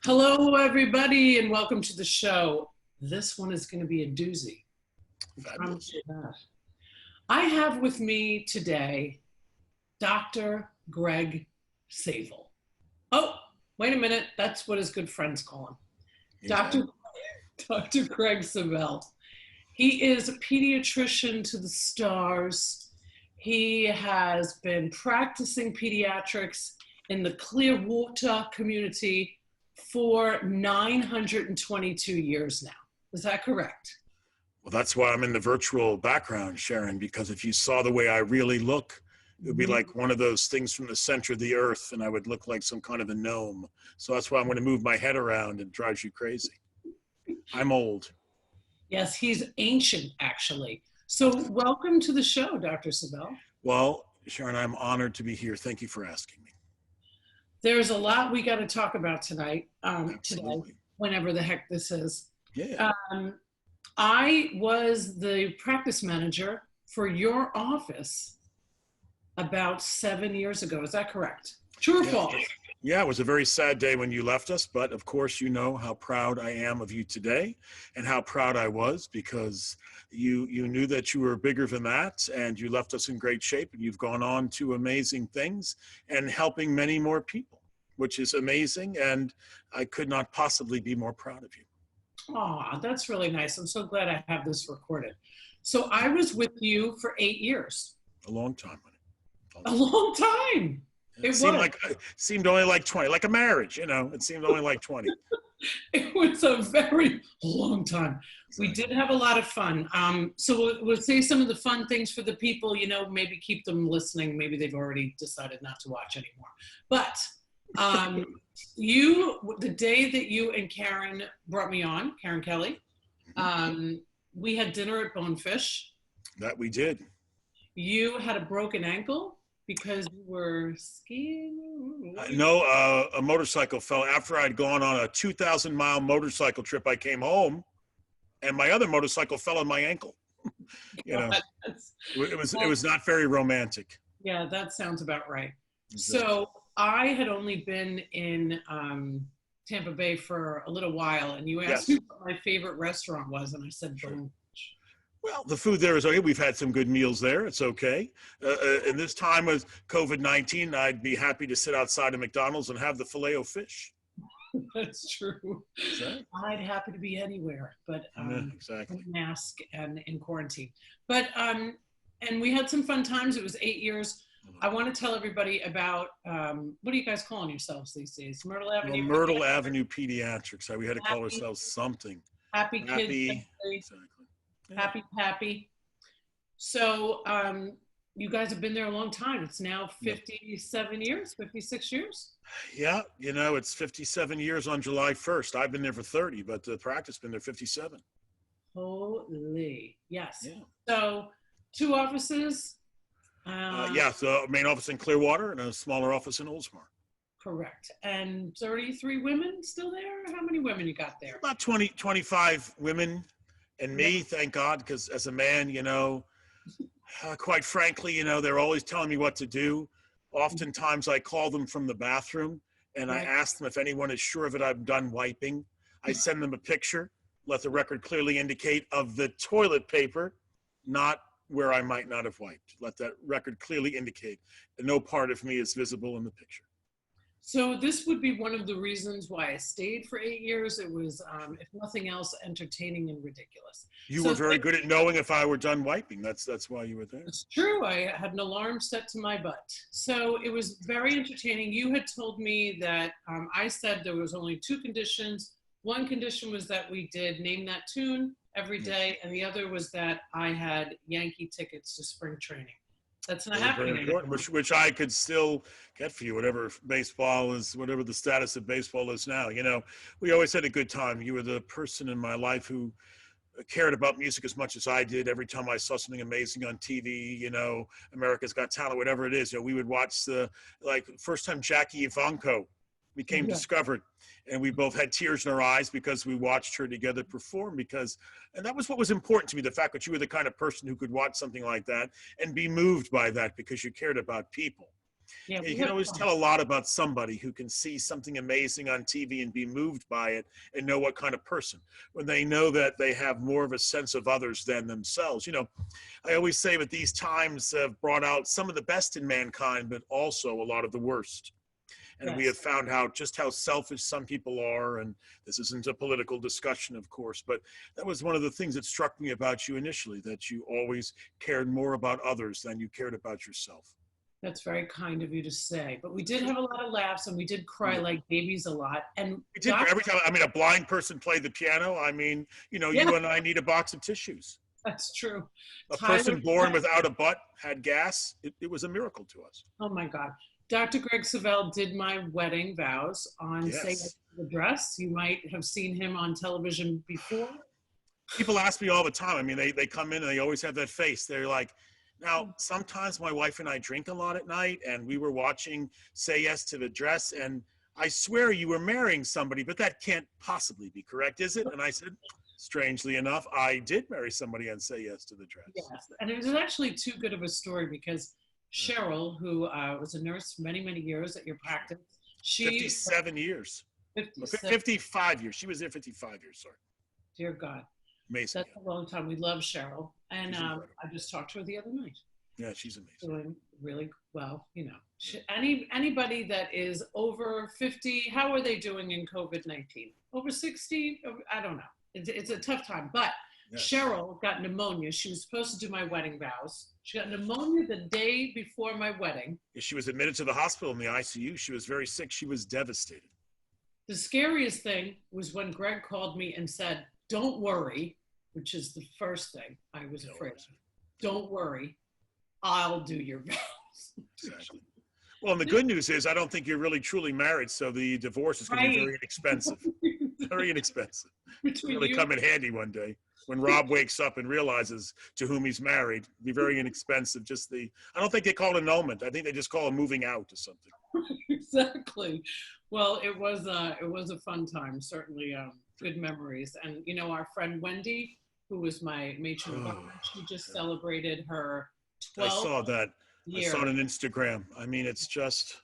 Hello, everybody, and welcome to the show. This one is going to be a doozy. I promise you that. I have with me today Dr. Greg Savel. Oh, wait a minute. That's what his good friends call him. Dr. Greg Savel. He is a pediatrician to the stars. He has been practicing pediatrics in the Clearwater community for 922 years now. Is that correct? Well, that's why I'm in the virtual background, Sharon, because if you saw the way I really look, it would be like one of those things from the center of the earth, and I would look like some kind of a gnome. So that's why I'm going to move my head around. It drives you crazy. I'm old. Yes, he's ancient, actually. So welcome to the show, Dr. Savel. Well, Sharon, I'm honored to be here. Thank you for asking me. There's a lot we got to talk about tonight, today, whenever the heck this is. Yeah. I was the practice manager for your office about 7 years ago. Is that correct? True or false? Yeah, it was a very sad day when you left us, but of course you know how proud I am of you today and how proud I was because you knew that you were bigger than that and you left us in great shape and you've gone on to amazing things and helping many more people, which is amazing, and I could not possibly be more proud of you. Oh, that's really nice. I'm so glad I have this recorded. So I was with you for 8 years. A long time. A long time. It seemed only like 20, like a marriage, you know, it seemed only like 20. It was a very long time. We did have a lot of fun. So we'll say some of the fun things for the people, you know, maybe keep them listening. Maybe they've already decided not to watch anymore. But the day that you and Karen brought me on, Karen Kelly, we had dinner at Bonefish. That we did. You had a broken ankle because you were skiing? No, a motorcycle fell. After I'd gone on a 2,000-mile motorcycle trip, I came home, and my other motorcycle fell on my ankle. You know, it was not very romantic. Yeah, that sounds about right. Exactly. So I had only been in Tampa Bay for a little while, and you asked me what my favorite restaurant was, and I said Bonefish. Well, the food there is okay. We've had some good meals there. It's okay. In this time with COVID-19, I'd be happy to sit outside of McDonald's and have the filet-o-fish. That's true. Exactly. I'd happy to be anywhere, but exactly. mask and in quarantine. But and we had some fun times. It was 8 years. I want to tell everybody about what are you guys calling yourselves these days? Myrtle Avenue. Well, Myrtle Avenue Pediatrics. We had to call ourselves something. Happy kids. Exactly. Yeah. Happy. So you guys have been there a long time. It's now 57 years, 56 years? Yeah, you know, it's 57 years on July 1st. I've been there for 30, but the practice been there 57. Holy, yes. Yeah. So 2 offices? So main office in Clearwater and a smaller office in Oldsmar. Correct. And 33 women still there? How many women you got there? About 25 women. And me, thank God, because as a man, you know, quite frankly, you know, they're always telling me what to do. Oftentimes I call them from the bathroom and I ask them if anyone is sure that I'm done wiping. I send them a picture, let the record clearly indicate of the toilet paper, not where I might not have wiped. Let that record clearly indicate that no part of me is visible in the picture. So this would be one of the reasons why I stayed for 8 years. It was, if nothing else, entertaining and ridiculous. You were very good at knowing if I were done wiping. That's why you were there. It's true. I had an alarm set to my butt. So it was very entertaining. You had told me that I said there was only 2 conditions. One condition was that we did Name That Tune every day, and the other was that I had Yankee tickets to spring training. That's not happening anymore. Which I could still get for you, whatever baseball is, whatever the status of baseball is now. You know, we always had a good time. You were the person in my life who cared about music as much as I did. Every time I saw something amazing on TV, you know, America's Got Talent, whatever it is, you know, we would watch first time Jackie Ivanko became discovered, and we both had tears in our eyes because we watched her together perform, and that was what was important to me, the fact that you were the kind of person who could watch something like that and be moved by that because you cared about people. Yeah, You we can have always fun. tell a lot about somebody who can see something amazing on TV and be moved by it and know what kind of person, when they know that they have more of a sense of others than themselves. I always say that these times have brought out some of the best in mankind, but also a lot of the worst. And we have Yes, found out just how selfish some people are. And this isn't a political discussion, of course, but that was one of the things that struck me about you initially, that you always cared more about others than you cared about yourself. that's very kind of you to say. But we did have a lot of laughs and we did We cry like babies a lot. And did every time. I mean, a blind person played the piano. I mean, yeah, you and I need a box of tissues. that's true. A Tyler, person born without a butt had gas. It was a miracle to us. oh my God. Dr. Greg Savel did my wedding vows on Say Yes Yes. to the Dress. You might have seen him on television before. People ask me all the time. I mean, they come in and they always have that face. They're like, now, sometimes my wife and I drink a lot at night, and we were watching Say Yes to the Dress, and I swear you were marrying somebody, but that can't possibly be correct, is it? And I said, strangely enough, I did marry somebody on Say Yes to the Dress. Yes, and it was actually too good of a story because Cheryl, who was a nurse for many, many years at your practice, she 57 years. 57, 55 years. She was there 55 years, sorry. dear God, Amazing. that's a long time. We love Cheryl, and She's incredible. I just talked to her the other night. Yeah, she's amazing. Doing really well. Anybody that is over 50, how are they doing in COVID-19? Over 60? I don't know. It's a tough time, but Yes. Cheryl got pneumonia. She was supposed to do my wedding vows. She got pneumonia the day before my wedding. She was admitted to the hospital in the ICU. She was very sick. She was devastated. The scariest thing was when Greg called me and said, "Don't worry," which is the first thing I was afraid of. Don't worry, I'll do your vows. Exactly. Well, and the good news is I don't think you're really truly married, so the divorce is going to be very inexpensive. Very inexpensive. It'll really come in handy one day when Rob wakes up and realizes to whom he's married. It'll be very inexpensive. I don't think they call it annulment. I think they just call it moving out or something. Exactly. Well, it was a fun time. Certainly, good memories. And our friend Wendy, who was my matron of honor, she just celebrated her 12th I saw that. year. I saw it on Instagram. I mean, it's just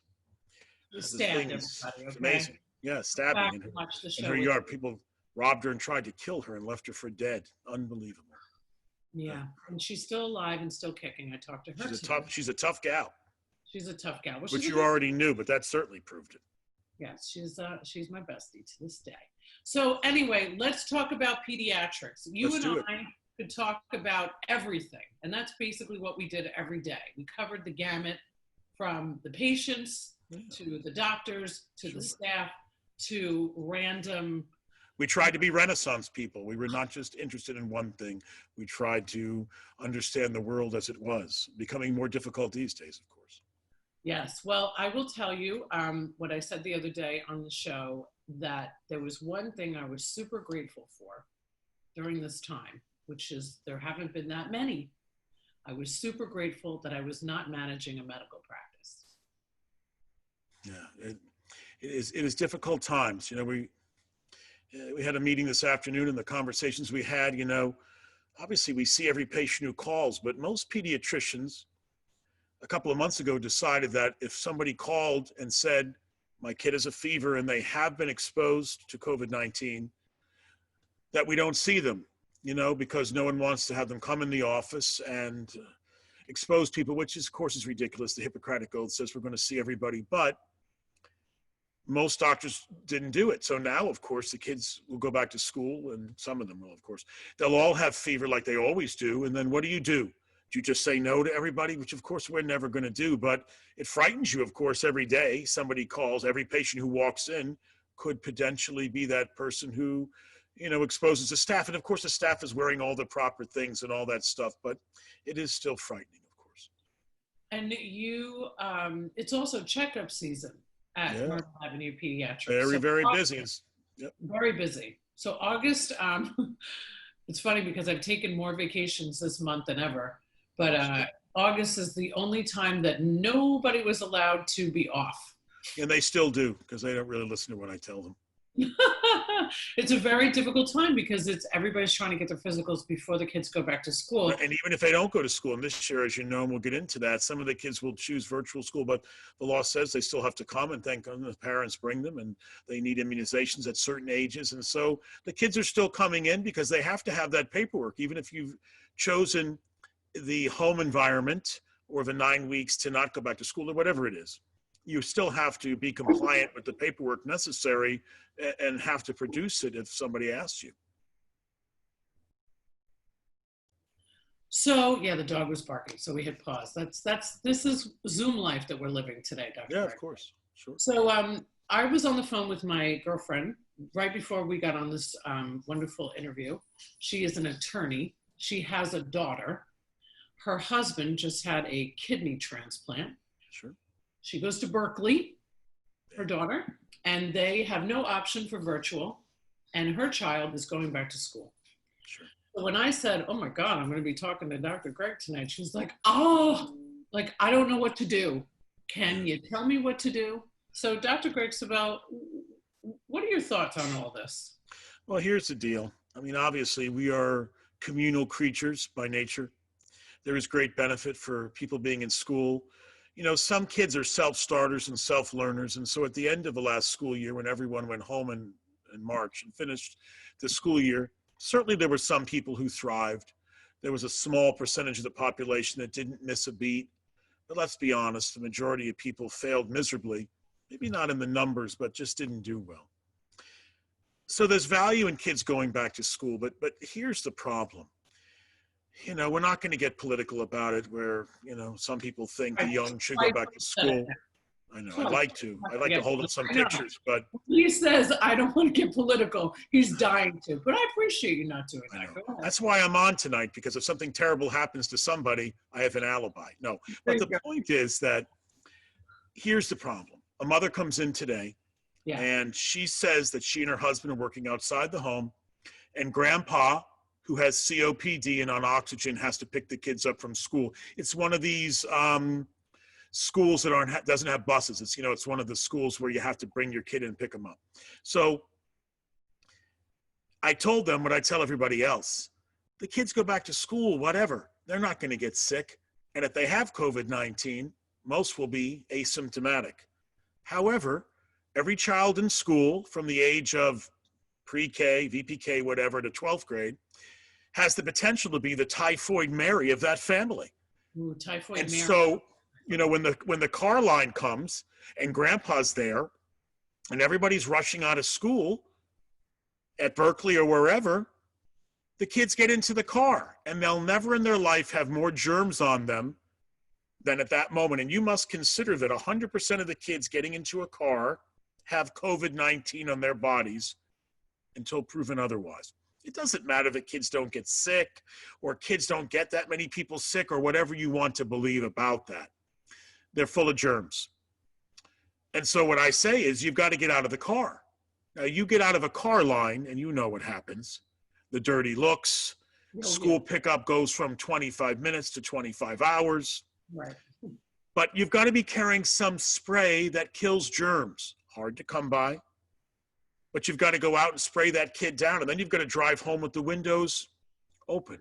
Stabbed everybody. it's Okay? amazing. Yeah, stabbing Watch the in show. her yard. People robbed her and tried to kill her and left her for dead. Unbelievable. Yeah, and she's still alive and still kicking. I talked to her. She's a tough gal. She's a tough gal. Well, Which you already knew, but that certainly proved it. Yes, she's my bestie to this day. So anyway, let's talk about pediatrics. You and I could talk about everything, and that's basically what we did every day. We covered the gamut from the patients to the doctors to the staff to random. We tried to be Renaissance people. We were not just interested in one thing. We tried to understand the world as it was, becoming more difficult these days, of course. Yes. Well, I will tell you what I said the other day on the show, that there was one thing I was super grateful for during this time, which is there haven't been that many. I was super grateful that I was not managing a medical practice. Yeah, it is difficult times. We had a meeting this afternoon, and the conversations we had, obviously we see every patient who calls, but most pediatricians a couple of months ago decided that if somebody called and said, my kid has a fever and they have been exposed to COVID-19, that we don't see them, because no one wants to have them come in the office and expose people, which of course is ridiculous. The Hippocratic Oath says we're going to see everybody, but most doctors didn't do it. So now, of course, the kids will go back to school, and some of them will, of course. They'll all have fever like they always do. And then what do? Do you just say no to everybody? Which, of course, we're never going to do. But it frightens you, of course, every day. Somebody calls. Every patient who walks in could potentially be that person who, exposes the staff. And, of course, the staff is wearing all the proper things and all that stuff. But it is still frightening, of course. And it's also checkup season at Myrtle Avenue Pediatrics. Very busy. Very busy. So August, it's funny because I've taken more vacations this month than ever, but August is the only time that nobody was allowed to be off. And they still do, because they don't really listen to what I tell them. It's a very difficult time because everybody's trying to get their physicals before the kids go back to school. And even if they don't go to school, and this year, as you know, and we'll get into that, some of the kids will choose virtual school, but the law says they still have to come, and thank goodness the parents bring them, and they need immunizations at certain ages. And so the kids are still coming in because they have to have that paperwork, even if you've chosen the home environment or the 9 weeks to not go back to school or whatever it is. You still have to be compliant with the paperwork necessary and have to produce it if somebody asks you. So yeah, the dog was barking, so we hit pause. This is Zoom life that we're living today, Dr. Yeah, Greg. of course. Sure. So I was on the phone with my girlfriend right before we got on this wonderful interview. She is an attorney. She has a daughter. Her husband just had a kidney transplant. Sure. She goes to Berkeley, her daughter, and they have no option for virtual, and her child is going back to school. Sure. So when I said, oh my God, I'm going to be talking to Dr. Greg tonight, she's like, oh, like, I don't know what to do. Can you tell me what to do? So Dr. Greg Savel, what are your thoughts on all this? Well, here's the deal. I mean, obviously, we are communal creatures by nature. There is great benefit for people being in school. You know, some kids are self-starters and self-learners. And so at the end of the last school year, when everyone went home in March and finished the school year, certainly there were some people who thrived. There was a small percentage of the population that didn't miss a beat. But let's be honest, the majority of people failed miserably. Maybe not in the numbers, but just didn't do well. So there's value in kids going back to school, but here's the problem. You know, we're not going to get political about it where, you know, some people think the young should go back to school. I know, I'd like to hold up some pictures, but. He says, I don't want to get political. He's dying to, but I appreciate you not doing that. That's why I'm on tonight, because if something terrible happens to somebody, I have an alibi. No, but the point is that here's the problem. A mother comes in today and she says that she and her husband are working outside the home, and grandpa, who has COPD and on oxygen, has to pick the kids up from school. It's one of these schools that doesn't have buses. It's, you know, it's one of the schools where you have to bring your kid in and pick them up. So I told them what I tell everybody else. The kids go back to school, whatever. They're not going to get sick. And if they have COVID-19, most will be asymptomatic. However, every child in school from the age of pre-K, VPK, whatever, to 12th grade has the potential to be the typhoid Mary of that family. Ooh, typhoid and Mary. So, you know, when the car line comes and grandpa's there and everybody's rushing out of school at Berkeley or wherever, the kids get into the car and they'll never in their life have more germs on them than at that moment. And you must consider that 100% of the kids getting into a car have COVID-19 on their bodies until proven otherwise. It doesn't matter that kids don't get sick or kids don't get that many people sick or whatever you want to believe about that. They're full of germs. And so what I say is you've got to get out of the car. Now you get out of a car line and you know what happens. The dirty looks, school pickup goes from 25 minutes to 25 hours. Right. But you've got to be carrying some spray that kills germs. Hard to come by. But you've got to go out and spray that kid down, and then you've got to drive home with the windows open.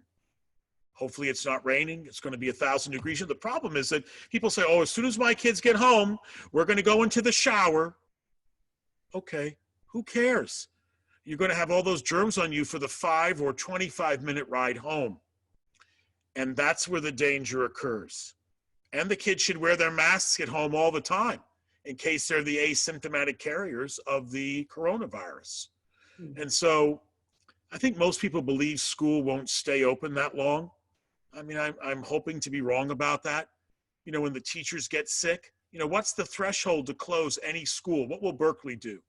Hopefully it's not raining. It's going to be 1,000 degrees. The problem is that people say, oh, as soon as my kids get home, we're going to go into the shower. Okay, who cares? You're going to have all those germs on you for the 5 or 25-minute ride home. And that's where the danger occurs. And the kids should wear their masks at home all the time, in case they're the asymptomatic carriers of the coronavirus. And so I think most people believe school won't stay open that long. I mean, I'm hoping to be wrong about that. You know, when the teachers get sick, you know, what's the threshold to close any school? What will Berkeley do?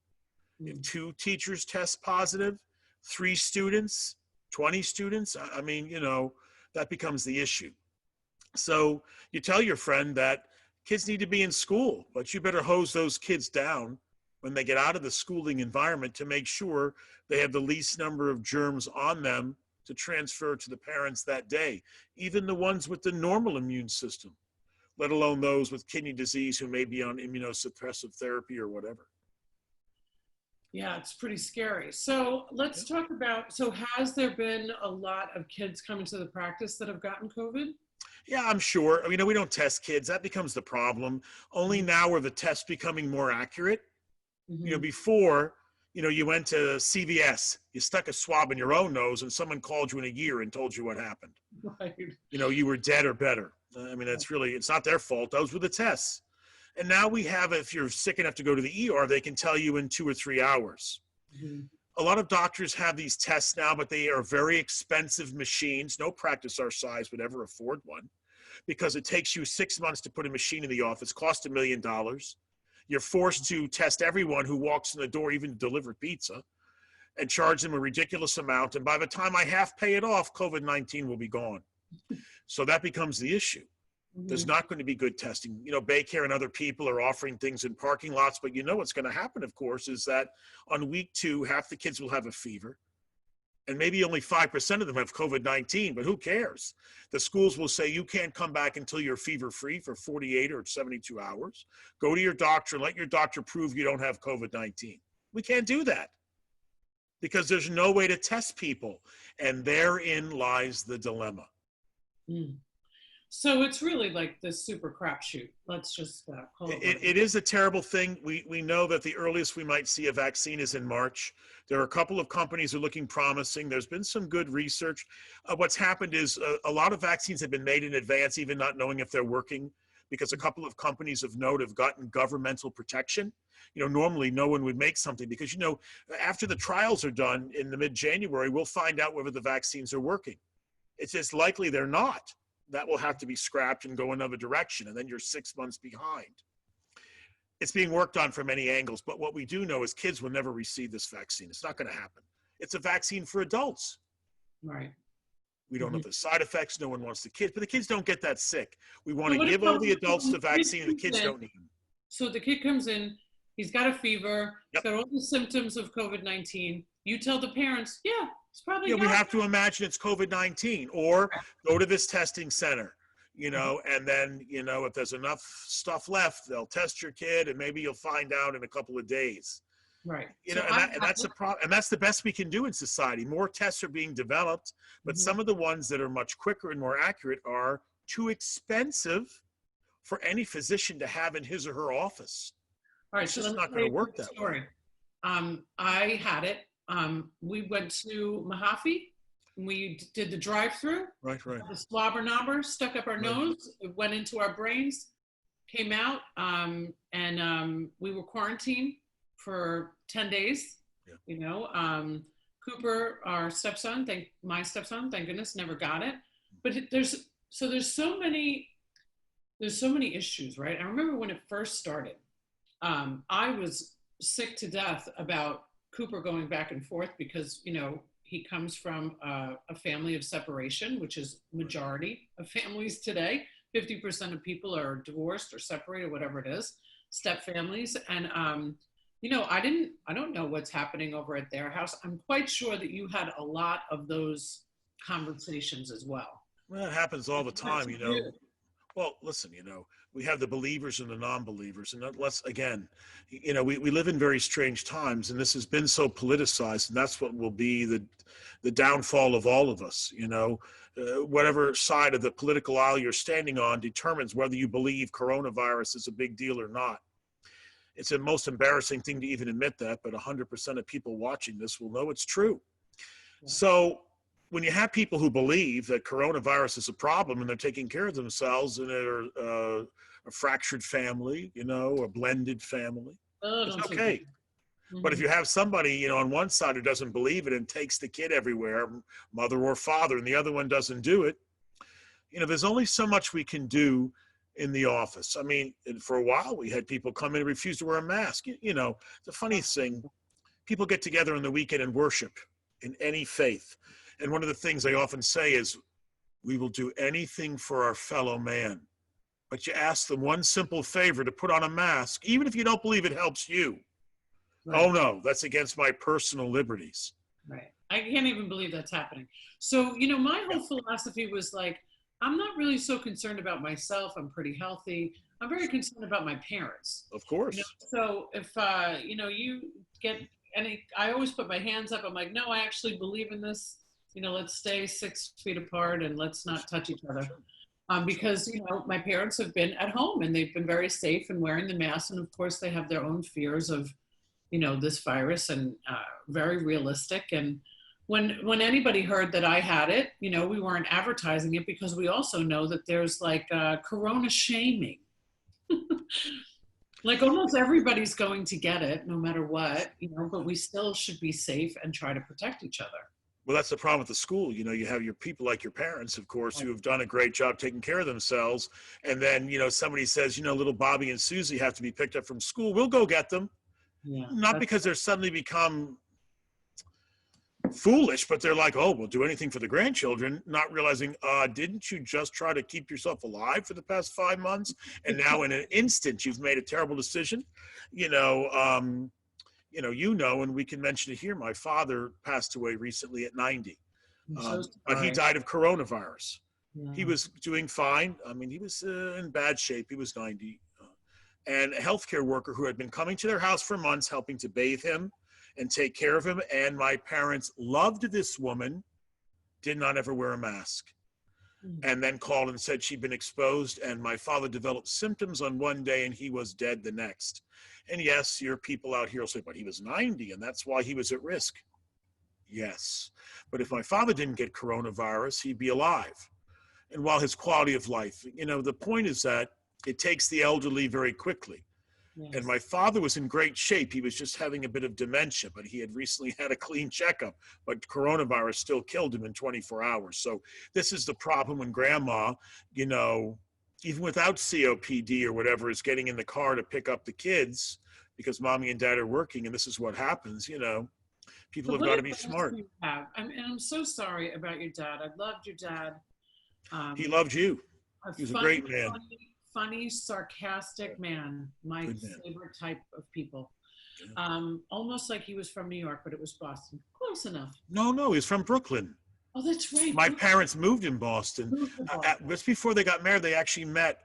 If 2 teachers test positive, 3 students, 20 students, I mean, you know, that becomes the issue. So you tell your friend that kids need to be in school, but you better hose those kids down when they get out of the schooling environment to make sure they have the least number of germs on them to transfer to the parents that day, even the ones with the normal immune system, let alone those with kidney disease who may be on immunosuppressive therapy or whatever. Yeah, it's pretty scary. So let's talk about, so has there been a lot of kids coming to the practice that have gotten COVID? Yeah, I'm sure. I mean, we don't test kids. That becomes the problem. Only Mhm. now are the tests becoming more accurate. Mhm. Before, you went to CVS, you stuck a swab in your own nose, and someone called you in a year and told you what happened. Right. You were dead or better. I mean, it's not their fault. Those were the tests. And now we have, if you're sick enough to go to the ER, they can tell you in 2 or 3 hours. Mhm. A lot of doctors have these tests now, but they are very expensive machines. No practice our size would ever afford one because it takes you 6 months to put a machine in the office, costs $1 million. You're forced to test everyone who walks in the door, even to deliver pizza, and charge them a ridiculous amount. And by the time I half pay it off, COVID-19 will be gone. So that becomes the issue. There's Mhm. not going to be good testing. Baycare and other people are offering things in parking lots, but what's going to happen, of course, is that on week 2, half the kids will have a fever, and maybe only 5% of them have COVID-19, but who cares? The schools will say you can't come back until you're fever-free for 48 or 72 hours. Go to your doctor and let your doctor prove you don't have COVID-19. We can't do that because there's no way to test people, and therein lies the dilemma. Mm. So it's really like this super crapshoot. Let's just call it what it is. It is a terrible thing. We know that the earliest we might see a vaccine is in March. There are a couple of companies who are looking promising. There's been some good research. What's happened is a lot of vaccines have been made in advance, even not knowing if they're working, because a couple of companies of note have gotten governmental protection. Normally no one would make something because, after the trials are done in the mid-January, we'll find out whether the vaccines are working. It's just likely they're not. That will have to be scrapped and go another direction, and then you're 6 months behind. It's being worked on from many angles, but what we do know is kids will never receive this vaccine. It's not going to happen. It's a vaccine for adults. Right. We don't know Mhm. the side effects. No one wants the kids, but the kids don't get that sick. We want So to what give all the about adults when the the kid vaccine, and the comes kids in? don't need them. So the kid comes in, he's got a fever, he's Yep. got all the symptoms of COVID-19. You tell the parents, yeah, it's probably We got have to imagine it's COVID-19, or go to this testing center, it. and then, if there's enough stuff left, they'll test your kid, and maybe you'll find out in a couple of days. Right. And that's a problem, and that's the best we can do in society. More tests are being developed, but Mhm. some of the ones that are much quicker and more accurate are too expensive for any physician to have in his or her office. All right, It's so let just me not tell going you to a work quick that way. story. I had it. We went to Mahaffey. We did the drive-through. Right, right, The slobber knobber stuck up our right. nose. It went into our brains, came out, and we were quarantined for 10 days. Yeah. Cooper, our stepson, my stepson, thank goodness, never got it. But there's so many issues, right? I remember when it first started. I was sick to death about Cooper going back and forth because, he comes from a family of separation, which is majority of families today. 50% of people are divorced or separated, whatever it is, step families. And, I don't know what's happening over at their house. I'm quite sure that you had a lot of those conversations as well. Well, it happens all the What time, to do? Well, listen, we have the believers and the non-believers, and let's again, we live in very strange times, and this has been so politicized, and that's what will be the downfall of all of us. Whatever side of the political aisle you're standing on determines whether you believe coronavirus is a big deal or not. It's the most embarrassing thing to even admit that, but 100% of people watching this will know it's true. Yeah. So when you have people who believe that coronavirus is a problem and they're taking care of themselves and they're a fractured family, a blended family, Oh, it's don't say okay. that. But if Mhm. you have somebody, on one side who doesn't believe it and takes the kid everywhere, mother or father, and the other one doesn't do it, there's only so much we can do in the office. I mean, for a while we had people come in and refuse to wear a mask. The funny thing, people get together on the weekend and worship in any faith. And one of the things they often say is, we will do anything for our fellow man. But you ask them one simple favor, to put on a mask, even if you don't believe it helps you. Right. Oh no, that's against my personal liberties. Right. I can't even believe that's happening. So, my Yeah, whole philosophy was like, I'm not really so concerned about myself. I'm pretty healthy. I'm very concerned about my parents. of course. So if, you get I always put my hands up. I'm like, no, I actually believe in this. Let's stay 6 feet apart and let's not touch each other. Because, my parents have been at home and they've been very safe and wearing the mask. And of course they have their own fears of, this virus, and very realistic. And when anybody heard that I had it, we weren't advertising it, because we also know that there's like corona shaming. Like almost everybody's going to get it no matter what, but we still should be safe and try to protect each other. Well, that's the problem with the school. You have your people like your parents, of course, who have done a great job taking care of themselves. And then, somebody says, little Bobby and Susie have to be picked up from school. We'll go get them. Yeah, not because they're suddenly become foolish, but they're like, oh, we'll do anything for the grandchildren, not realizing, didn't you just try to keep yourself alive for the past 5 months? And now in an instant, you've made a terrible decision. And we can mention it here. My father passed away recently at 90, but he died of coronavirus. Yeah. He was doing fine. I mean, he was in bad shape. He was 90. And a healthcare worker who had been coming to their house for months, helping to bathe him and take care of him. And my parents loved this woman, did not ever wear a mask. And then called and said she'd been exposed. And my father developed symptoms on one day and he was dead the next. And yes, your people out here will say, but he was 90 and that's why he was at risk. Yes. But if my father didn't get coronavirus, he'd be alive. And while his quality of life, the point is that it takes the elderly very quickly. Yes. And my father was in great shape. He was just having a bit of dementia, but he had recently had a clean checkup, but coronavirus still killed him in 24 hours. So this is the problem when grandma, even without COPD or whatever, is getting in the car to pick up the kids because mommy and dad are working. And this is what happens, people have got to be smart. I'm so sorry about your dad. I loved your dad. He loved you. He was a great man. Funny, sarcastic man, my favorite type of people. Almost like he was from New York, but it was Boston. Close enough. No, he's from Brooklyn. Oh, that's right. My parents moved in Boston. Just before they got married, they actually met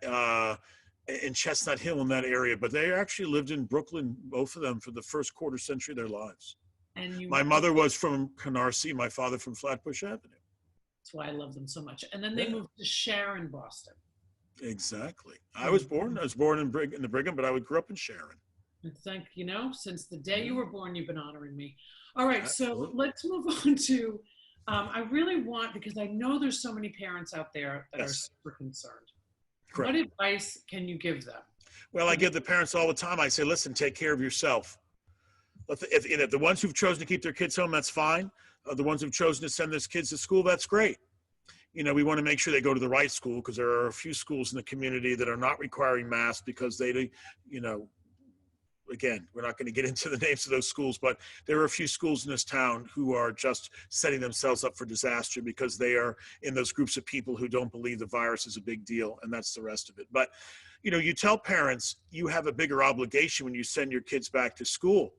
in Chestnut Hill in that area, but they actually lived in Brooklyn, both of them, for the first quarter century of their lives. And my mother was from Canarsie, my father from Flatbush Avenue. That's why I love them so much. And then they moved to Sharon, Boston. Exactly. I was born in the Brigham, but I grew up in Sharon. Since the day you were born, you've been honoring me. All right, Absolutely. So let's move on to, I really want, because I know there's so many parents out there that are super concerned. Correct. What advice can you give them? Well, I give the parents all the time. I say, listen, take care of yourself. If the ones who've chosen to keep their kids home, that's fine. The ones who've chosen to send their kids to school, that's great. We want to make sure they go to the right school, because there are a few schools in the community that are not requiring masks because they, again, we're not going to get into the names of those schools, but there are a few schools in this town who are just setting themselves up for disaster because they are in those groups of people who don't believe the virus is a big deal, and that's the rest of it. But, you tell parents you have a bigger obligation when you send your kids back to school.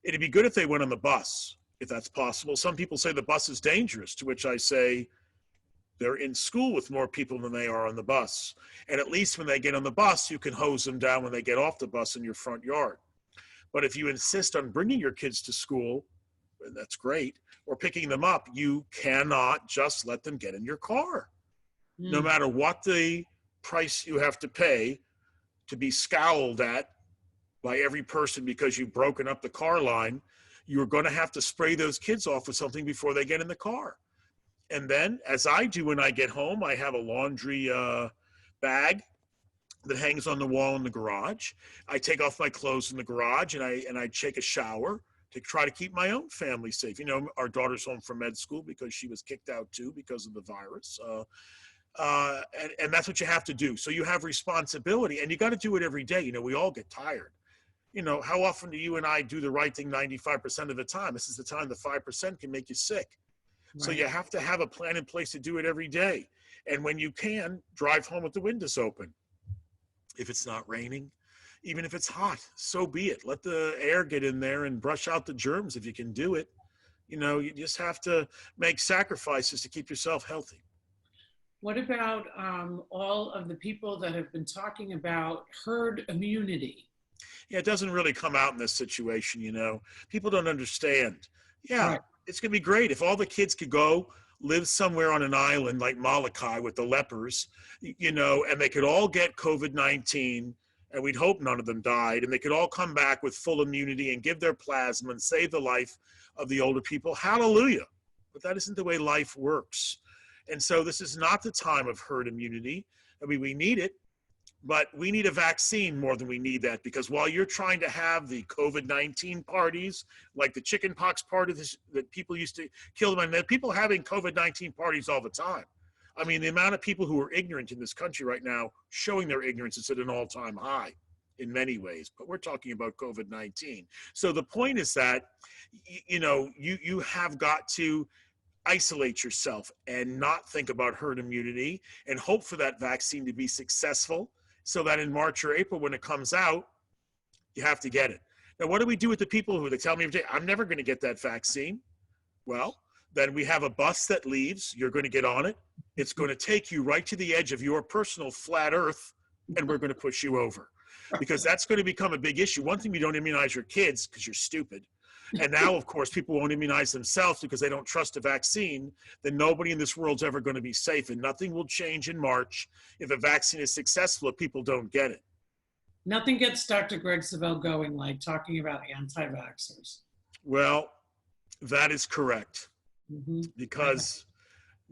It'd be good if they went on the bus, if that's possible. Some people say the bus is dangerous, to which I say, they're in school with more people than they are on the bus. And at least when they get on the bus, you can hose them down when they get off the bus in your front yard. But if you insist on bringing your kids to school, and that's great, or picking them up, you cannot just let them get in your car. No matter what the price you have to pay to be scowled at by every person because you've broken up the car line, you're going to have to spray those kids off with something before they get in the car. And then, as I do when I get home, I have a laundry bag that hangs on the wall in the garage. I take off my clothes in the garage and I take a shower to try to keep my own family safe. Our daughter's home from med school because she was kicked out too because of the virus. And that's what you have to do. So you have responsibility, and you got to do it every day. We all get tired. How often do you and I do the right thing 95% of the time? This is the time the 5% can make you sick. Right. So you have to have a plan in place to do it every day. And when you can, drive home with the windows open. If it's not raining, even if it's hot, so be it. Let the air get in there and brush out the germs if you can do it. You just have to make sacrifices to keep yourself healthy. What about all of the people that have been talking about herd immunity? Yeah, it doesn't really come out in this situation, you know. People don't understand. Yeah, Right. it's going to be great if all the kids could go live somewhere on an island like Molokai with the lepers, you know, and they could all get COVID-19, and we'd hope none of them died, and they could all come back with full immunity and give their plasma and save the life of the older people. Hallelujah. But that isn't the way life works. And so this is not the time of herd immunity. I mean, we need it, but we need a vaccine more than we need that, because while you're trying to have the COVID-19 parties, like the chickenpox party that people used to kill them, and people having COVID-19 parties all the time. I mean, the amount of people who are ignorant in this country right now, showing their ignorance, is at an all-time high in many ways, but we're talking about COVID-19. So the point is that, you know, you have got to isolate yourself and not think about herd immunity and hope for that vaccine to be successful, so that in March or April, when it comes out, you have to get it. Now, what do we do with the people who they tell me, I'm never going to get that vaccine? Well, then we have a bus that leaves. You're going to get on it. It's going to take you right to the edge of your personal flat earth, and we're going to push you over, because that's going to become a big issue. One thing, you don't immunize your kids because you're stupid. And now, of course, people won't immunize themselves because they don't trust a vaccine. Then nobody in this world's ever going to be safe, and nothing will change in March if a vaccine is successful if people don't get it. Nothing gets Dr. Greg Savel going like talking about anti-vaxxers. Well, that is correct, because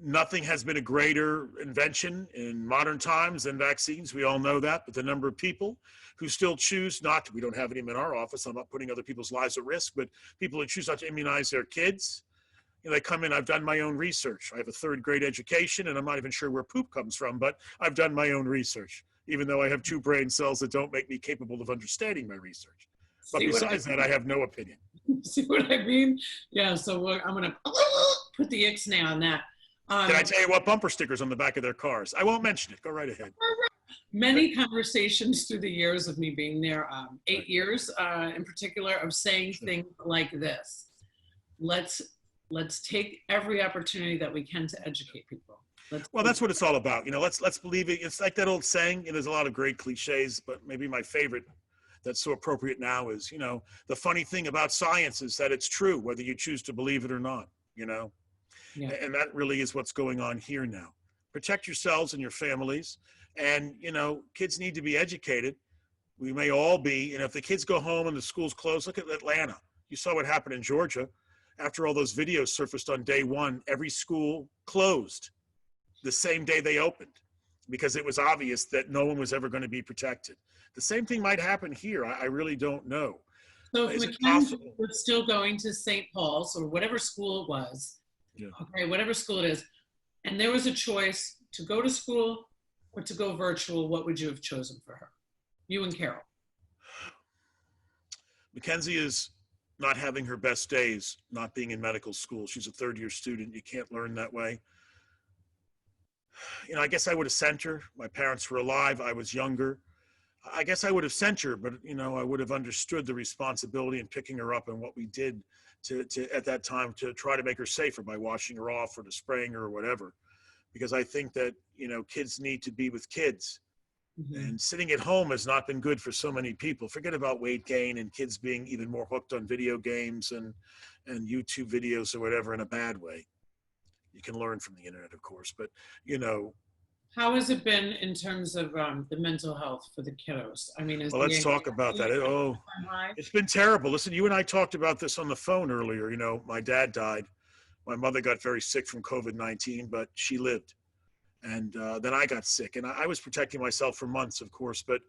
nothing has been a greater invention in modern times than vaccines. We all know that, but the number of people who still choose not to, we don't have any in our office, I'm not putting other people's lives at risk, but people who choose not to immunize their kids, you know, they come in, I've done my own research. I have a third grade education, and I'm not even sure where poop comes from, but I've done my own research, even though I have 2 brain cells that don't make me capable of understanding my research. But besides that, I have no opinion. See what I mean? Yeah, so I'm going to put the ixnay on that. Can I tell you what bumper stickers on the back of their cars? I won't mention it. Go right ahead. Many conversations through the years of me being there, 8 years in particular, of saying things like this. Let's take every opportunity that we can to educate people. Well, that's what it's all about. You know, let's believe it. It's like that old saying, there's a lot of great cliches, but maybe my favorite that's so appropriate now is, you know, the funny thing about science is that it's true, whether you choose to believe it or not, you know? Yeah. And that really is what's going on here now. Protect yourselves and your families. And, you know, kids need to be educated. We may all be. And if the kids go home and the school's closed, look at Atlanta. You saw what happened in Georgia. After all those videos surfaced on day 1, every school closed the same day they opened, because it was obvious that no one was ever going to be protected. The same thing might happen here. I really don't know. So if Mackenzie was still going to St. Paul's or whatever school it was, okay, whatever school it is, and there was a choice to go to school or to go virtual, what would you have chosen for her? You and Carol. Mackenzie is not having her best days, not being in medical school. She's a 3rd-year student. You can't learn that way. You know, I guess I would have sent her. My parents were alive. I was younger. I guess I would have sent her, but, you know, I would have understood the responsibility in picking her up and what we did to at that time to try to make her safer by washing her off or to spraying her or whatever. Because I think that, you know, kids need to be with kids. And sitting at home has not been good for so many people. Forget about weight gain and kids being even more hooked on video games and YouTube videos or whatever in a bad way. You can learn from the internet, of course, but, you know. How has it been in terms of the mental health for the kiddos? I mean, well, let's talk about that. It's been terrible. Listen, you and I talked about this on the phone earlier. You know, my dad died. My mother got very sick from COVID-19, but she lived. And then I got sick, and I was protecting myself for months, of course. But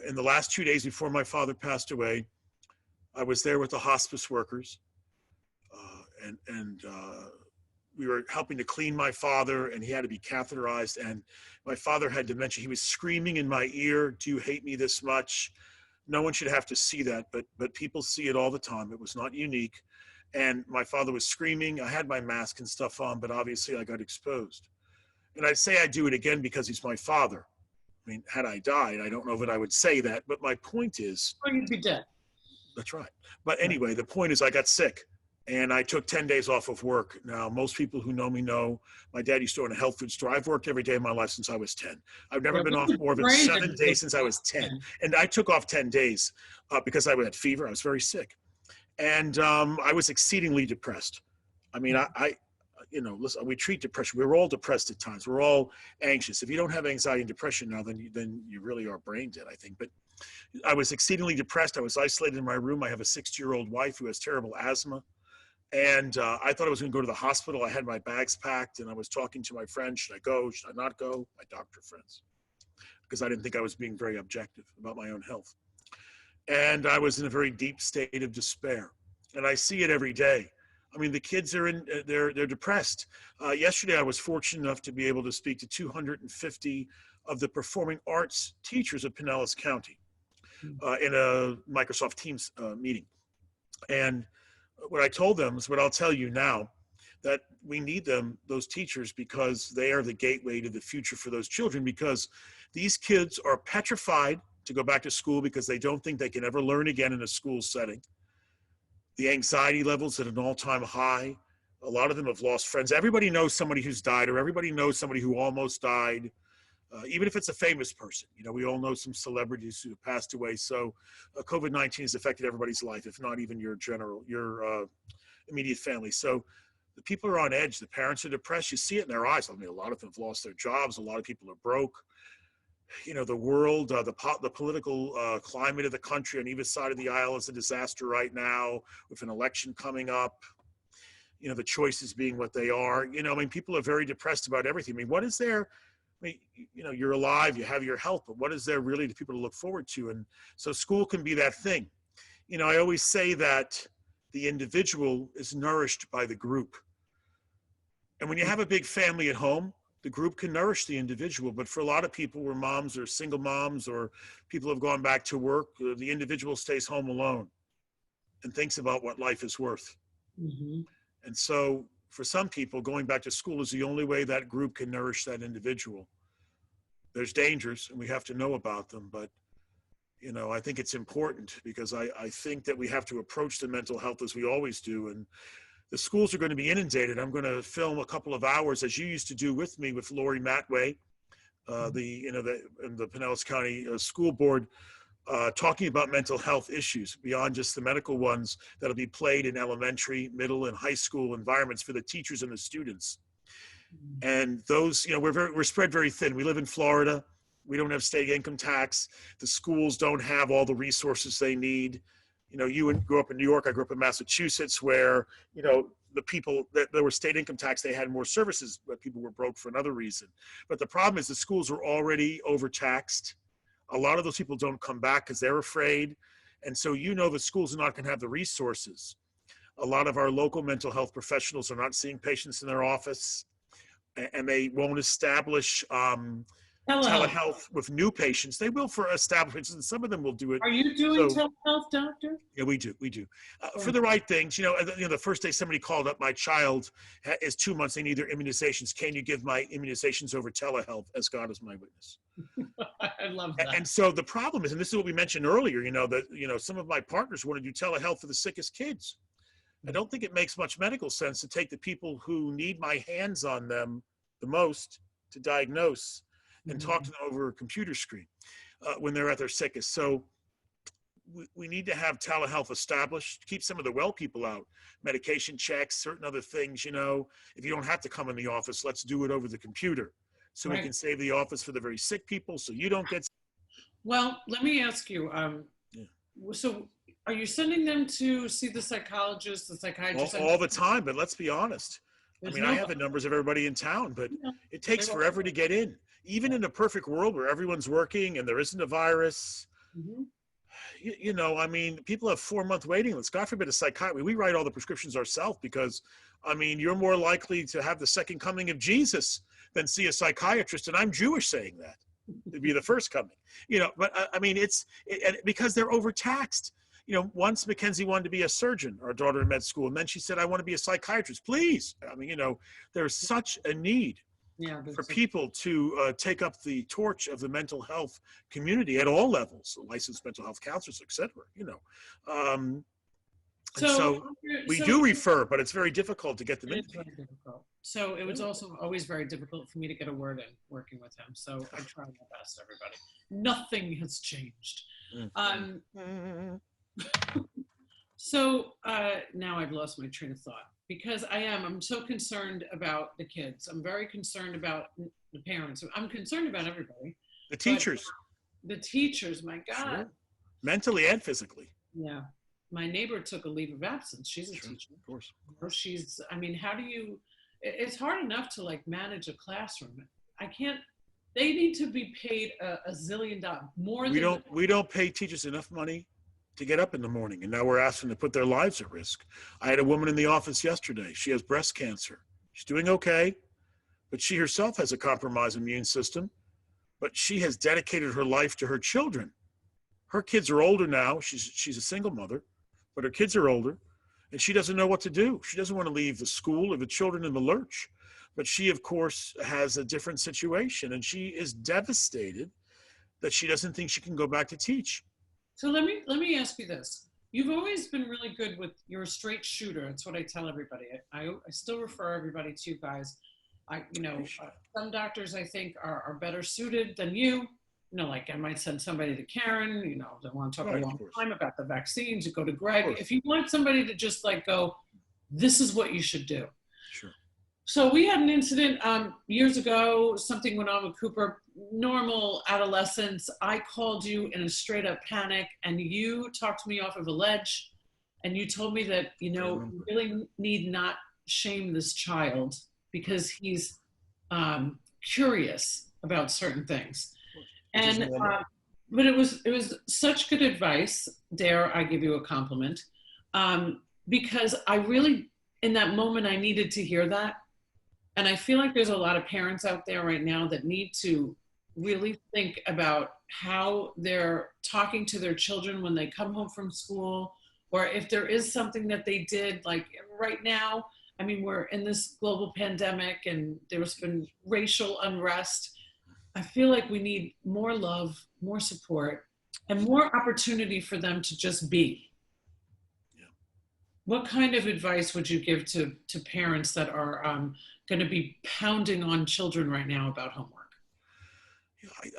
in the last 2 days before my father passed away, I was there with the hospice workers, and we were helping to clean my father, and he had to be catheterized, and my father had dementia. He was screaming in my ear, "Do you hate me this much?" No one should have to see that, but people see it all the time. It was not unique. And my father was screaming. I had my mask and stuff on, but obviously I got exposed. And I'd say I'd do it again because he's my father. I mean, had I died, I don't know that I would say that, but my point is... Or you'd be dead. That's right. But anyway, the point is I got sick. And I took 10 days off of work. Now, most people who know me know my dad used to own a health food store. I've worked every day of my life since I was 10. I've never been off more than 7 days since I was 10. And I took off 10 days because I had fever. I was very sick. And I was exceedingly depressed. I mean, listen, we treat depression. We're all depressed at times. We're all anxious. If you don't have anxiety and depression now, then you really are brain dead, I think. But I was exceedingly depressed. I was isolated in my room. I have a 60-year-old wife who has terrible asthma. And I thought I was going to go to the hospital. I had my bags packed, and I was talking to my friends. Should I go? Should I not go? My doctor friends. Because I didn't think I was being very objective about my own health. And I was in a very deep state of despair. And I see it every day. I mean, the kids are they're depressed. Yesterday, I was fortunate enough to be able to speak to 250 of the performing arts teachers of Pinellas County in a Microsoft Teams meeting. And what I told them is what I'll tell you now, that we need them, those teachers, because they are the gateway to the future for those children, because these kids are petrified to go back to school because they don't think they can ever learn again in a school setting. The anxiety levels at an all-time high. A lot of them have lost friends. Everybody knows somebody who's died, or everybody knows somebody who almost died, even if it's a famous person. You know, we all know some celebrities who have passed away. So COVID-19 has affected everybody's life, if not even your immediate family. So the people are on edge. The parents are depressed. You see it in their eyes. I mean, a lot of them have lost their jobs. A lot of people are broke. You know, the world, the political climate of the country on either side of the aisle is a disaster right now, with an election coming up. You know, the choices being what they are. You know, I mean, people are very depressed about everything. I mean, what is there? I mean, you know, you're alive, you have your health, but what is there really to people to look forward to? And so school can be that thing. You know, I always say that the individual is nourished by the group. And when you have a big family at home, the group can nourish the individual. But for a lot of people, where moms or single moms or people have gone back to work, the individual stays home alone and thinks about what life is worth. Mm-hmm. And so for some people, going back to school is the only way that group can nourish that individual. There's dangers, and we have to know about them. But, you know, I think it's important, because I think that we have to approach the mental health as we always do. And the schools are going to be inundated. I'm going to film a couple of hours, as you used to do with me, with Lori Matway, the Pinellas County School Board, talking about mental health issues beyond just the medical ones that'll be played in elementary, middle, and high school environments for the teachers and the students. And those, you know, we're spread very thin. We live in Florida. We don't have state income tax. The schools don't have all the resources they need. You know, you grew up in New York. I grew up in Massachusetts, where, you know, the people that there were state income tax, they had more services, but people were broke for another reason. But the problem is the schools are already overtaxed. A lot of those people don't come back because they're afraid. And so, you know, the schools are not going to have the resources. A lot of our local mental health professionals are not seeing patients in their office, and they won't establish telehealth with new patients. They will for establishments, and some of them will do it. Are you doing telehealth, doctor? Yeah, we do. For the right things. You know, the first day somebody called up, my child is 2 months, they need their immunizations. Can you give my immunizations over telehealth? As God is my witness. I love that. And so the problem is, and this is what we mentioned earlier, you know, that, you know, some of my partners want to do telehealth for the sickest kids. I don't think it makes much medical sense to take the people who need my hands on them the most to diagnose and talk to them over a computer screen when they're at their sickest. So we need to have telehealth established, keep some of the well people out, medication checks, certain other things. You know, if you don't have to come in the office, let's do it over the computer, so we can save the office for the very sick people, so you don't get. Well, let me ask you, so are you sending them to see the psychologist, the psychiatrist? All the time, but let's be honest. I mean, I have the numbers of everybody in town, but it takes forever to get in. Even in a perfect world where everyone's working and there isn't a virus, you know, I mean, people have 4-month waiting lists. God forbid a psychiatrist. We write all the prescriptions ourselves because, I mean, you're more likely to have the second coming of Jesus than see a psychiatrist. And I'm Jewish saying that. It'd be the first coming. You know, but I mean, because they're overtaxed. You know, once Mackenzie wanted to be a surgeon, our daughter in med school, and then she said, I want to be a psychiatrist, please. I mean, you know, there's such a need for people to take up the torch of the mental health community at all levels, licensed mental health counselors, et cetera, you know. And So, so we do refer, but it's very difficult to get them it in. is very difficult. So it was also always very difficult for me to get a word in working with him. So I try my best, everybody. Nothing has changed. So now I've lost my train of thought because I'm so concerned about the kids. I'm very concerned about the parents. I'm concerned about everybody. The teachers. The teachers, my God. Sure. Mentally and physically. Yeah. My neighbor took a leave of absence. She's a teacher. Of course. How do you, it's hard enough to like manage a classroom. They need to be paid a zillion dollars more than. We don't pay teachers enough money to get up in the morning. And now we're asking to put their lives at risk. I had a woman in the office yesterday. She has breast cancer. She's doing okay, but she herself has a compromised immune system, but she has dedicated her life to her children. Her kids are older now. She's a single mother, but her kids are older, and she doesn't know what to do. She doesn't want to leave the school or the children in the lurch. But she, of course, has a different situation, and she is devastated that she doesn't think she can go back to teach. So let me ask you this. You've always been really good with, you're a straight shooter. That's what I tell everybody. I still refer everybody to you guys. Some doctors I think are better suited than you. Like I might send somebody to Karen, they want to talk a long time about the vaccines, you go to Greg. If you want somebody to just like go, this is what you should do. Sure. So we had an incident years ago, something went on with Cooper, normal adolescence. I called you in a straight up panic and you talked me off of a ledge and you told me that, you really need not shame this child because he's curious about certain things. And but it was such good advice. Dare I give you a compliment? Because I really, in that moment, I needed to hear that. And I feel like there's a lot of parents out there right now that need to really think about how they're talking to their children when they come home from school, or if there is something that they did, like right now. I mean, we're in this global pandemic and there's been racial unrest. I feel like we need more love, more support, and more opportunity for them to just be. Yeah. What kind of advice would you give to parents that are going to be pounding on children right now about homework?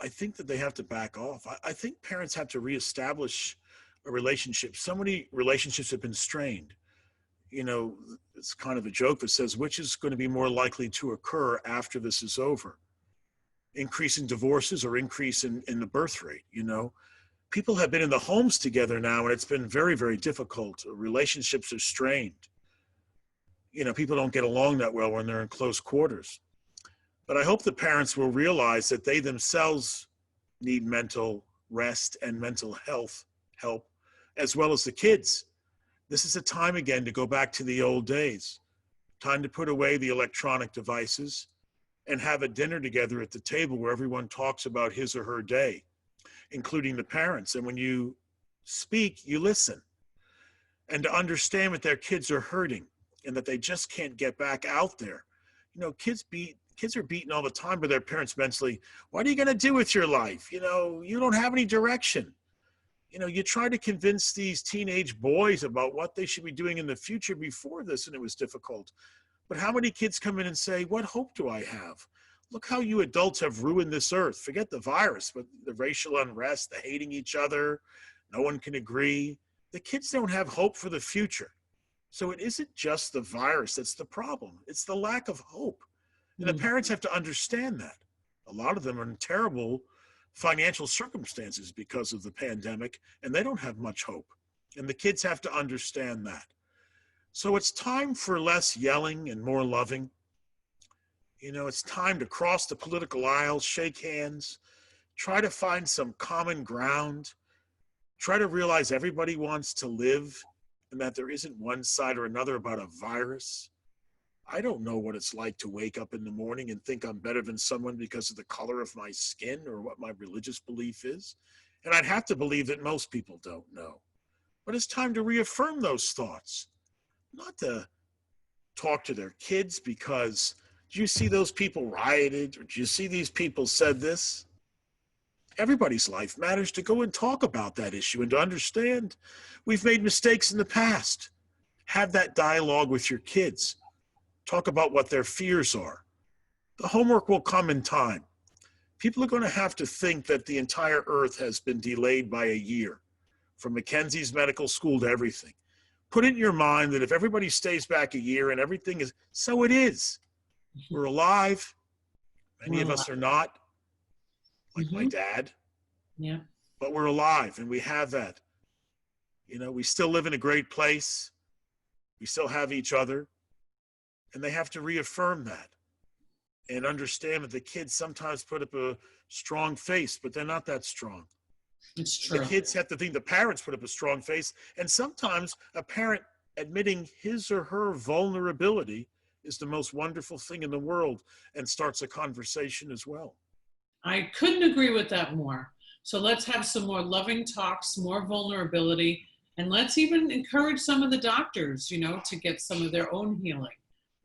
I think that they have to back off. I think parents have to reestablish a relationship. So many relationships have been strained. It's kind of a joke that says, which is going to be more likely to occur after this is over? Increase in divorces or increase in the birth rate. People have been in the homes together now and it's been very, very difficult. Relationships are strained. People don't get along that well when they're in close quarters. But I hope the parents will realize that they themselves need mental rest and mental health help, as well as the kids. This is a time again to go back to the old days. Time to put away the electronic devices and have a dinner together at the table where everyone talks about his or her day, including the parents. And when you speak, you listen. And to understand that their kids are hurting and that they just can't get back out there. Kids are beaten all the time by their parents mentally. What are you going to do with your life? You don't have any direction. You try to convince these teenage boys about what they should be doing in the future before this, and it was difficult. But how many kids come in and say, what hope do I have? Look how you adults have ruined this earth. Forget the virus, but the racial unrest, the hating each other, no one can agree. The kids don't have hope for the future. So it isn't just the virus that's the problem. It's the lack of hope. And the parents have to understand that. A lot of them are in terrible financial circumstances because of the pandemic, and they don't have much hope. And the kids have to understand that. So it's time for less yelling and more loving. It's time to cross the political aisle, shake hands, try to find some common ground, try to realize everybody wants to live and that there isn't one side or another about a virus. I don't know what it's like to wake up in the morning and think I'm better than someone because of the color of my skin or what my religious belief is. And I'd have to believe that most people don't know. But it's time to reaffirm those thoughts, not to talk to their kids because, do you see those people rioted? Or do you see these people said this? Everybody's life matters, to go and talk about that issue and to understand we've made mistakes in the past. Have that dialogue with your kids. Talk about what their fears are. The homework will come in time. People are going to have to think that the entire earth has been delayed by a year, from Mackenzie's medical school to everything. Put it in your mind that if everybody stays back a year and everything is, so it is. We're alive. Many of us are not, like my dad. Yeah. But we're alive and we have that. You know, we still live in a great place. We still have each other. And they have to reaffirm that and understand that the kids sometimes put up a strong face, but they're not that strong. It's true. The kids have to think the parents put up a strong face. And sometimes a parent admitting his or her vulnerability is the most wonderful thing in the world and starts a conversation as well. I couldn't agree with that more. So let's have some more loving talks, more vulnerability, and let's even encourage some of the doctors, you know, to get some of their own healing,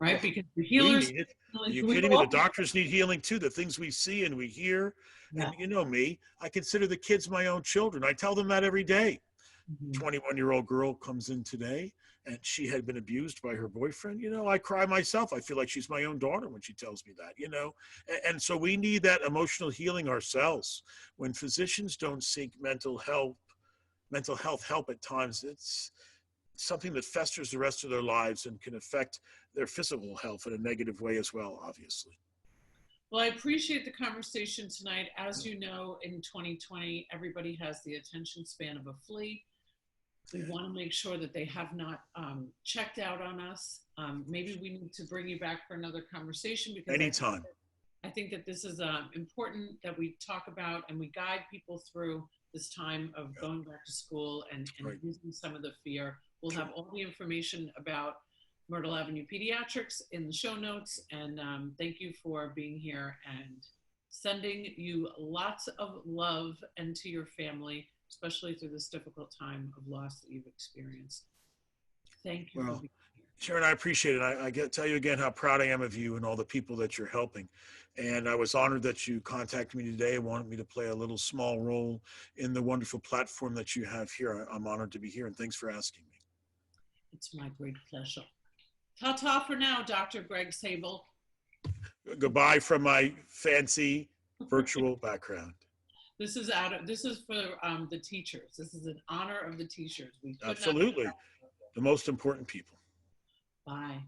right? Because the healers. We need it. Are you kidding me? The doctors need healing too. The things we see and we hear. Yeah. And you know me, I consider the kids my own children. I tell them that every day. 21-year-old girl comes in today and she had been abused by her boyfriend. You know, I cry myself. I feel like she's my own daughter when she tells me that, you know. And so we need that emotional healing ourselves. When physicians don't seek mental health help at times, it's something that festers the rest of their lives and can affect their physical health in a negative way as well, obviously. Well, I appreciate the conversation tonight. As you know, in 2020, everybody has the attention span of a flea. We want to make sure that they have not checked out on us. Maybe we need to bring you back for another conversation because anytime. I think that this is important that we talk about and we guide people through this time of going back to school and using some of the fear. We'll have all the information about Myrtle Avenue Pediatrics in the show notes. And thank you for being here and sending you lots of love and to your family, especially through this difficult time of loss that you've experienced. Thank you. Well, Sharon, I appreciate it. I tell you again how proud I am of you and all the people that you're helping. And I was honored that you contacted me today and wanted me to play a little small role in the wonderful platform that you have here. I'm honored to be here, and thanks for asking me. It's my great pleasure. Ta-ta for now, Dr. Greg Savel. Goodbye from my fancy virtual background. This is for the teachers. This is an honor of the teachers. Absolutely. The most important people. Bye.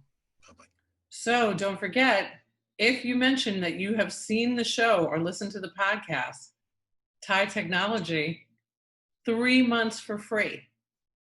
Bye-bye. So don't forget, if you mention that you have seen the show or listened to the podcast, Thai Technology, 3 months for free.